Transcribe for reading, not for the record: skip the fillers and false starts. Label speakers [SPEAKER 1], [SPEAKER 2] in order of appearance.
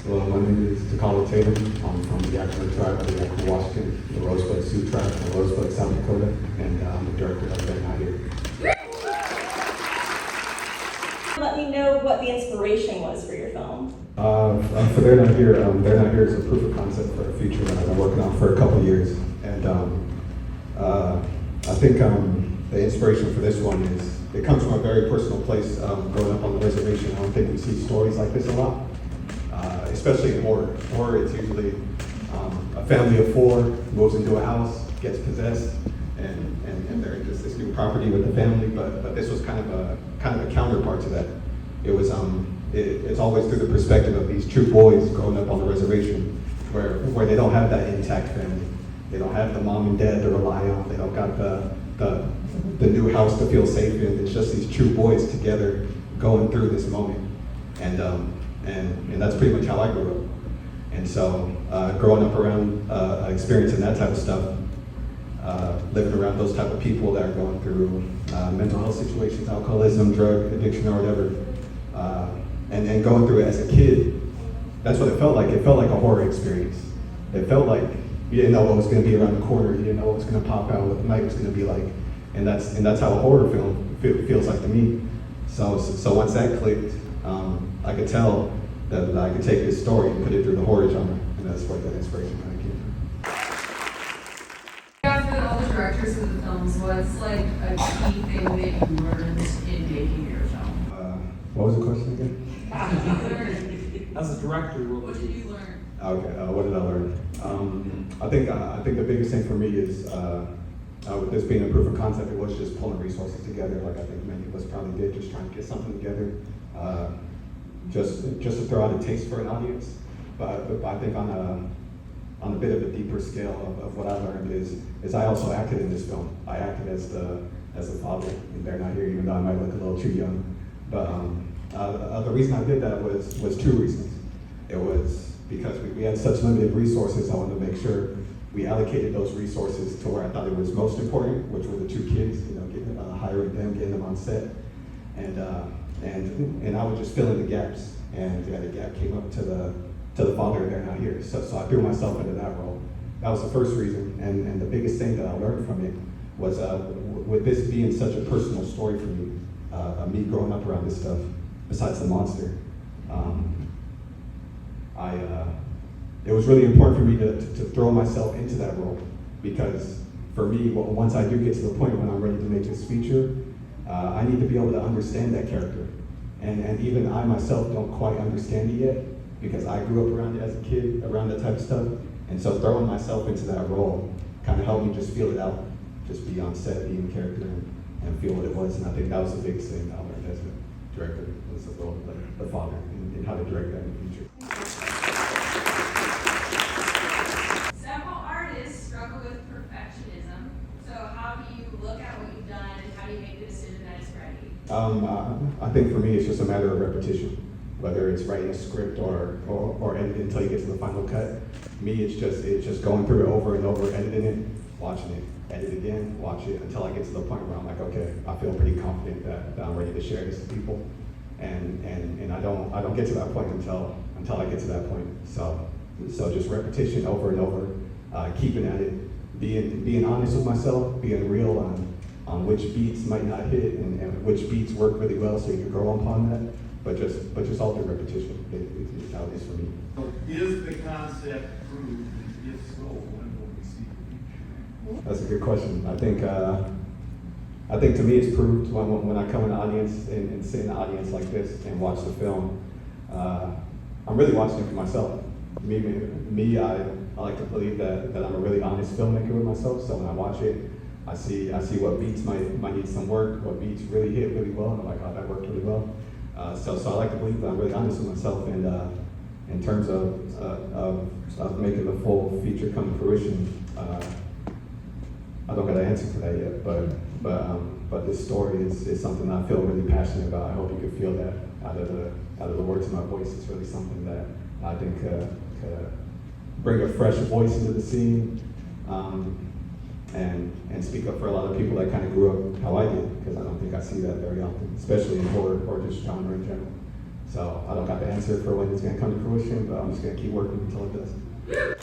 [SPEAKER 1] Well, my name is Tokala Tatum. I'm from the Yakima tribe of the Yakima Washington, the Rosebud Sioux tribe, and Rosebud, South Dakota, and I'm the director of They're Not Here.
[SPEAKER 2] Let me know what the inspiration was for your film.
[SPEAKER 1] For They're Not Here, They're Not Here is a proof of concept for a feature that I've been working on for a couple of years. And I think the inspiration for this one is, it comes from a very personal place. Growing up on the reservation, I don't think we see stories like this a lot, especially in horror. Horror, it's usually a family of four moves into a house, gets possessed, and they're just this new property with the family. But this was kind of a counterpart to that. It was it's always through the perspective of these true boys growing up on the reservation, where they don't have that intact family. They don't have the mom and dad to rely on. They don't got the new house to feel safe in. It's just these true boys together going through this moment, and that's pretty much how I grew up. And so growing up around experiencing that type of stuff, living around those type of people that are going through mental health situations, alcoholism, drug addiction, or whatever, and going through it as a kid, that's what it felt like. It felt like a horror experience. It felt like you didn't know what was going to be around the corner. You didn't know what was going to pop out, what the night was going to be like, and that's how a horror film feels like to me. So once that clicked, I could tell that I could take this story and put it through the horror genre, and that's where that inspiration kind of came from.
[SPEAKER 3] After all the directors of the films, what's like a key thing that you learned in making your film?
[SPEAKER 1] What was the question again?
[SPEAKER 4] As a director,
[SPEAKER 3] What did you learn?
[SPEAKER 1] Okay, what did I learn? I think the biggest thing for me is, with this being a proof of concept, it was just pulling resources together, like I think many of us probably did, just trying to get something together, just to throw out a taste for an audience. But I think on a bit of a deeper scale of what I learned is I also acted in this film. I acted as the father, and They're Not Here, even though I might look a little too young. But the reason I did that was two reasons. It was because we had such limited resources. I wanted to make sure we allocated those resources to where I thought it was most important, which were the two kids. Hiring them, getting them on set, and I would just fill in the gaps. And the gap came up to the father. They're Not Here. So I threw myself into that role. That was the first reason. And the biggest thing that I learned from it was with this being such a personal story for me, me growing up around this stuff. Besides the monster. It was really important for me to throw myself into that role, because for me, once I do get to the point when I'm ready to make this feature, I need to be able to understand that character. And even I myself don't quite understand it yet, because I grew up around it as a kid, around that type of stuff. And so throwing myself into that role kind of helped me just feel it out, just be on set, be in character, and feel what it was. And I think that was the biggest thing I learned as a director, was the role of the father, and how to direct that in the future.
[SPEAKER 3] Several artists struggle with perfectionism. So how do you look at what you've done and how do you make the decision that it's ready?
[SPEAKER 1] I think for me, it's just a matter of repetition. Whether it's writing a script or editing until you get to the final cut. Me, it's just going through it over and over, editing it, watching it, edit again, watch it, until I get to the point where I'm like, okay, I feel pretty confident that I'm ready to share this with people. And I don't get to that point until I get to that point. So just repetition over and over, keeping at it, being honest with myself, being real on which beats might not hit and which beats work really well, so you can grow upon that. But just all through repetition. It's how it is for me.
[SPEAKER 4] is the concept proved? If so, when will we see the feature?
[SPEAKER 1] That's a good question. I think to me it's proved when I come in the audience and sit in the audience like this and watch the film. I'm really watching it for myself. Me, I like to believe that I'm a really honest filmmaker with myself. So when I watch it, I see what beats might need some work, what beats really hit really well, and I'm like, oh, that worked really well. So I like to believe that I'm really honest with myself, and in terms of making the full feature come to fruition, I don't got an answer for that yet, but this story is something I feel really passionate about. I hope you can feel that out of the words of my voice. It's really something that I think could bring a fresh voice into the scene, and speak up for a lot of people that kind of grew up how I did, because I don't think I see that very often, especially in horror or just genre in general. So I don't got the answer for when it's gonna come to fruition, but I'm just gonna keep working until it does.